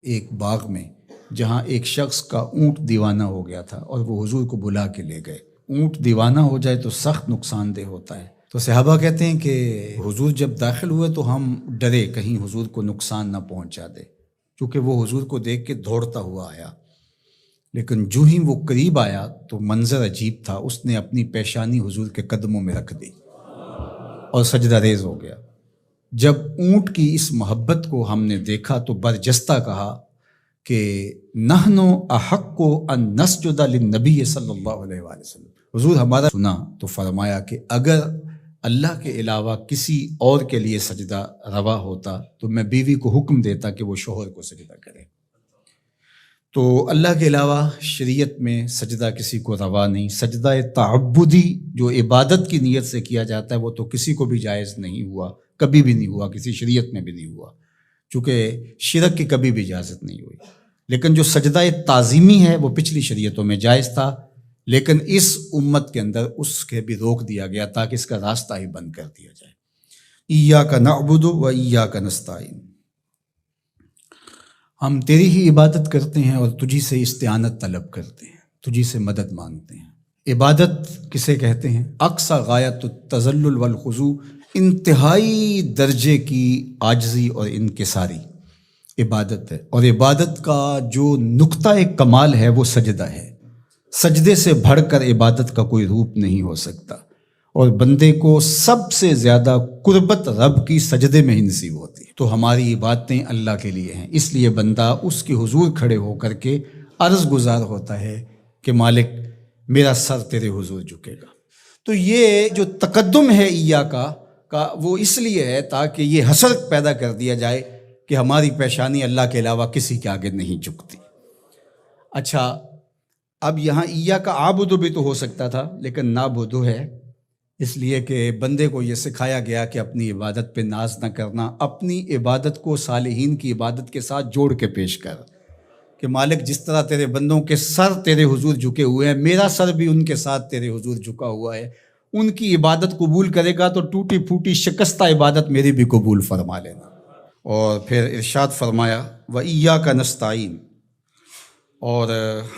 ایک باغ میں جہاں ایک شخص کا اونٹ دیوانہ ہو گیا تھا اور وہ حضور کو بلا کے لے گئے۔ اونٹ دیوانہ ہو جائے تو سخت نقصان دہ ہوتا ہے، تو صحابہ کہتے ہیں کہ حضور جب داخل ہوئے تو ہم ڈرے کہیں حضور کو نقصان نہ پہنچا دے، کیونکہ وہ حضور کو دیکھ کے دوڑتا ہوا آیا، لیکن جو ہی وہ قریب آیا تو منظر عجیب تھا، اس نے اپنی پیشانی حضور کے قدموں میں رکھ دی اور سجدہ ریز ہو گیا۔ جب اونٹ کی اس محبت کو ہم نے دیکھا تو برجستہ کہا کہ نحن احق ان نسجد للنبی صلی اللہ علیہ وآلہ وسلم۔ حضور ہمارا سنا تو فرمایا کہ اگر اللہ کے علاوہ کسی اور کے لیے سجدہ روا ہوتا تو میں بیوی کو حکم دیتا کہ وہ شوہر کو سجدہ کرے۔ تو اللہ کے علاوہ شریعت میں سجدہ کسی کو روا نہیں۔ سجدہ تعبدی جو عبادت کی نیت سے کیا جاتا ہے وہ تو کسی کو بھی جائز نہیں ہوا، کبھی بھی نہیں ہوا، کسی شریعت میں بھی نہیں ہوا، چونکہ شرک کی کبھی بھی اجازت نہیں ہوئی۔ لیکن جو سجدہ تعظیمی ہے وہ پچھلی شریعتوں میں جائز تھا، لیکن اس امت کے اندر اس کے بھی روک دیا گیا تاکہ اس کا راستہ ہی بند کر دیا جائے۔ ایاک نعبد و ایاک نستعین، ہم تیری ہی عبادت کرتے ہیں اور تجھی سے استعانت طلب کرتے ہیں، تجھی سے مدد مانگتے ہیں۔ عبادت کسے کہتے ہیں؟ اقصی غایت التذلل والخضوع، انتہائی درجے کی عاجزی اور انکساری عبادت ہے، اور عبادت کا جو نقطہ کمال ہے وہ سجدہ ہے۔ سجدے سے بڑھ کر عبادت کا کوئی روپ نہیں ہو سکتا، اور بندے کو سب سے زیادہ قربت رب کی سجدے میں ہی نصیب ہوتی ہے۔ تو ہماری عبادتیں اللہ کے لیے ہیں، اس لیے بندہ اس کے حضور کھڑے ہو کر کے عرض گزار ہوتا ہے کہ مالک میرا سر تیرے حضور جھکے گا۔ تو یہ جو تقدم ہے کا وہ اس لیے ہے تاکہ یہ حسر پیدا کر دیا جائے کہ ہماری پیشانی اللہ کے علاوہ کسی کے آگے نہیں جھکتی۔ اچھا، اب یہاں ایاک اعبد بھی تو ہو سکتا تھا، لیکن نعبد ہے، اس لیے کہ بندے کو یہ سکھایا گیا کہ اپنی عبادت پہ ناز نہ کرنا، اپنی عبادت کو صالحین کی عبادت کے ساتھ جوڑ کے پیش کر کہ مالک جس طرح تیرے بندوں کے سر تیرے حضور جھکے ہوئے ہیں، میرا سر بھی ان کے ساتھ تیرے حضور جھکا ہوا ہے، ان کی عبادت قبول کرے گا تو ٹوٹی پھوٹی شکستہ عبادت میری بھی قبول فرما لینا۔ اور پھر ارشاد فرمایا وَإِيَّاكَ نَسْتَعِينُ، اور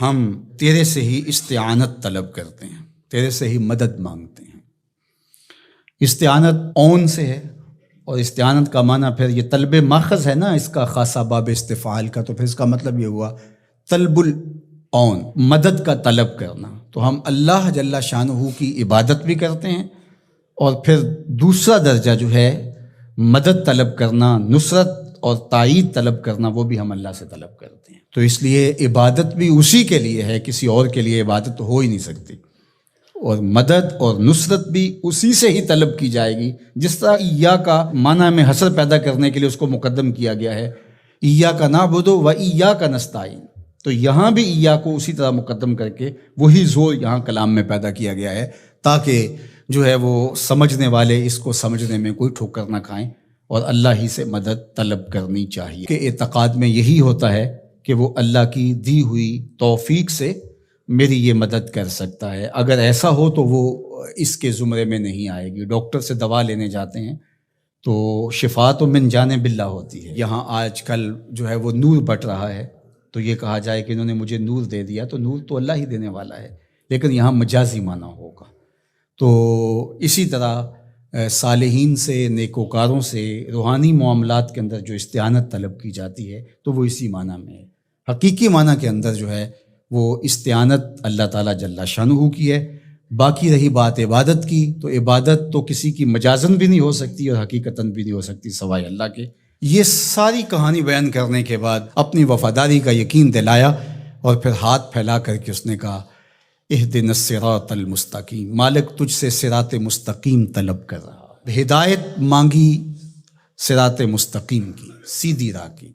ہم تیرے سے ہی استعانت طلب کرتے ہیں، تیرے سے ہی مدد مانگتے ہیں۔ استعانت اون سے ہے، اور استعانت کا معنی پھر یہ طلب ماخذ ہے نا اس کا، خاصہ باب استفعال کا، تو پھر اس کا مطلب یہ ہوا طلب الاون، مدد کا طلب کرنا۔ تو ہم اللہ جل شانہ کی عبادت بھی کرتے ہیں، اور پھر دوسرا درجہ جو ہے مدد طلب کرنا، نصرت اور تائید طلب کرنا، وہ بھی ہم اللہ سے طلب کرتے ہیں۔ تو اس لیے عبادت بھی اسی کے لیے ہے، کسی اور کے لیے عبادت تو ہو ہی نہیں سکتی، اور مدد اور نصرت بھی اسی سے ہی طلب کی جائے گی۔ جس طرح ایاک معنی میں حسر پیدا کرنے کے لیے اس کو مقدم کیا گیا ہے، ایاک نعبد و ایاک نستعین، تو یہاں بھی ایاک کو اسی طرح مقدم کر کے وہی زور یہاں کلام میں پیدا کیا گیا ہے، تاکہ جو ہے وہ سمجھنے والے اس کو سمجھنے میں کوئی ٹھوکر نہ کھائیں، اور اللہ ہی سے مدد طلب کرنی چاہیے۔ کہ اعتقاد میں یہی ہوتا ہے کہ وہ اللہ کی دی ہوئی توفیق سے میری یہ مدد کر سکتا ہے، اگر ایسا ہو تو وہ اس کے زمرے میں نہیں آئے گی۔ ڈاکٹر سے دوا لینے جاتے ہیں تو شفا تو من جانب اللہ ہوتی ہے۔ یہاں آج کل جو ہے وہ نور بٹ رہا ہے، تو یہ کہا جائے کہ انہوں نے مجھے نور دے دیا، تو نور تو اللہ ہی دینے والا ہے، لیکن یہاں مجازی معنی ہوگا۔ تو اسی طرح صالحین سے، نیکوکاروں سے روحانی معاملات کے اندر جو استعانت طلب کی جاتی ہے تو وہ اسی معنی میں ہے۔ حقیقی معنی کے اندر جو ہے وہ استعانت اللہ تعالیٰ جل شانہ کی ہے۔ باقی رہی بات عبادت کی، تو عبادت تو کسی کی مجازن بھی نہیں ہو سکتی اور حقیقتاً بھی نہیں ہو سکتی سوائے اللہ کے۔ یہ ساری کہانی بیان کرنے کے بعد اپنی وفاداری کا یقین دلایا، اور پھر ہاتھ پھیلا کر کے اس نے کہا اہدنا الصراط المستقیم، مالک تجھ سے صراط مستقیم طلب کر رہا، ہدایت مانگی صراط مستقیم کی، سیدھی راہ کی۔